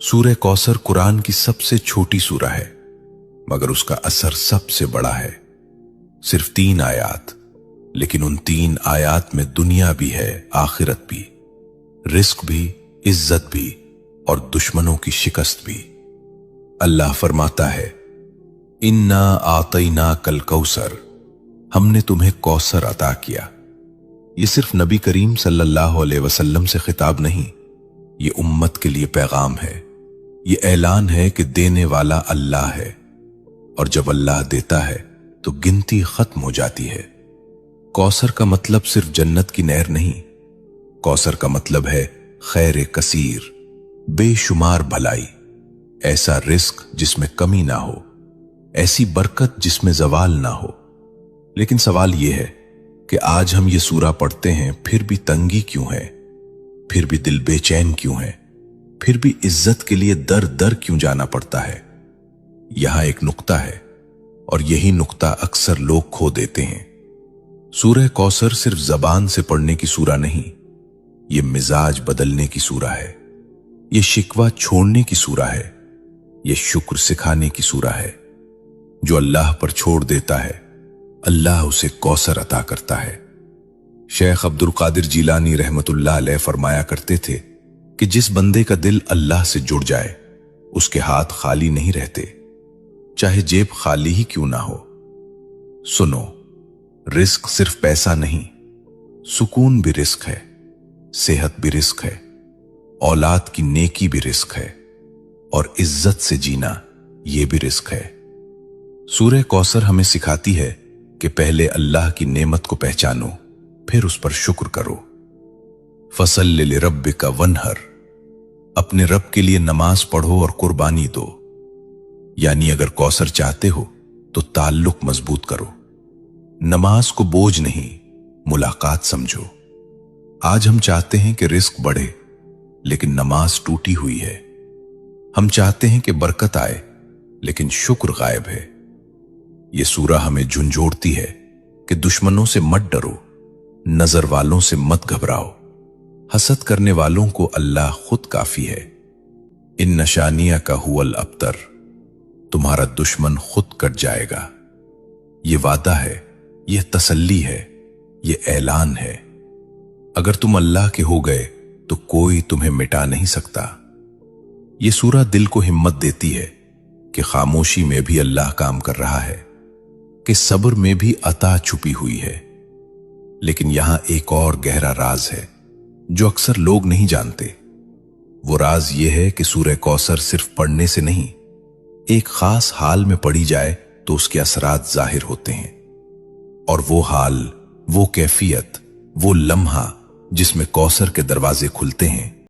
सूरह कौसर कुरान की सबसे छोटी सूरा है, मगर उसका असर सबसे बड़ा है। सिर्फ 3 आयात, लेकिन उन 3 आयात में दुनिया भी है, आखिरत भी, रिस्क भी, इज्जत भी और दुश्मनों की शिकस्त भी। अल्लाह फरमाता है, इन्ना आतैना कल कौसर, हमने तुम्हें कौसर अता किया। ये सिर्फ नबी करीम सल्लल्लाहु अलैहि वसल्लम से खिताब नहीं, ये उम्मत के लिए पैगाम है। ये ऐलान है कि देने वाला अल्लाह है, और जब अल्लाह देता है तो गिनती खत्म हो जाती है। कौसर का मतलब सिर्फ जन्नत की नहर नहीं, कौसर का मतलब है खैर कसीर, बेशुमार भलाई, ऐसा रिस्क जिसमें कमी ना हो, ऐसी बरकत जिसमें जवाल ना हो। लेकिन सवाल यह है कि आज हम ये सूरा पढ़ते हैं, फिर भी तंगी क्यों है, फिर भी दिल बेचैन क्यों है, फिर भी इज्जत के लिए दर दर क्यों जाना पड़ता है। यहां एक नुक्ता है, और यही नुक्ता अक्सर लोग खो देते हैं। सूरह कौसर सिर्फ जबान से पढ़ने की सूरा नहीं, ये मिजाज बदलने की सूरा है, ये शिकवा छोड़ने की सूरा है, ये शुक्र सिखाने की सूरा है। जो अल्लाह पर छोड़ देता है, अल्लाह उसे कौसर अता करता है। शेख अब्दुल कादिर जिलानी रहमतुल्लाह अलैह फरमाया करते थे कि जिस बंदे का दिल अल्लाह से जुड़ जाए, उसके हाथ खाली नहीं रहते, चाहे जेब खाली ही क्यों ना हो। सुनो, रिस्क सिर्फ पैसा नहीं, सुकून भी रिस्क है, सेहत भी रिस्क है, औलाद की नेकी भी रिस्क है, और इज्जत से जीना यह भी रिस्क है। सूरह कौसर हमें सिखाती है कि पहले अल्लाह की नेमत को पहचानो, फिर उस पर शुक्र करो। फसल्लि लिरब्बिका वन्हर, अपने रब के लिए नमाज पढ़ो और कुर्बानी दो। यानी अगर कौसर चाहते हो तो ताल्लुक मजबूत करो, नमाज को बोझ नहीं, मुलाकात समझो। आज हम चाहते हैं कि रिस्क बढ़े, लेकिन नमाज टूटी हुई है। हम चाहते हैं कि बरकत आए, लेकिन शुक्र गायब है। यह सूरा हमें झुंझोड़ती है कि दुश्मनों से मत डरो, नजर वालों से मत घबराओ, हसद करने वालों को अल्लाह खुद काफी है। इन नशानिया का हुवल अब्तर, तुम्हारा दुश्मन खुद कट जाएगा। ये वादा है, यह तसल्ली है, यह ऐलान है। अगर तुम अल्लाह के हो गए तो कोई तुम्हें मिटा नहीं सकता। यह सूरा दिल को हिम्मत देती है कि खामोशी में भी अल्लाह काम कर रहा है, कि सब्र में भी अता छुपी हुई है। लेकिन यहां एक और गहरा राज है जो अक्सर लोग नहीं जानते। वो राज यह है कि सूरह कौसर सिर्फ पढ़ने से नहीं, एक खास हाल में पढ़ी जाए तो उसके असरात जाहिर होते हैं। और वो हाल, वो कैफियत, वो लम्हा जिसमें कौसर के दरवाजे खुलते हैं,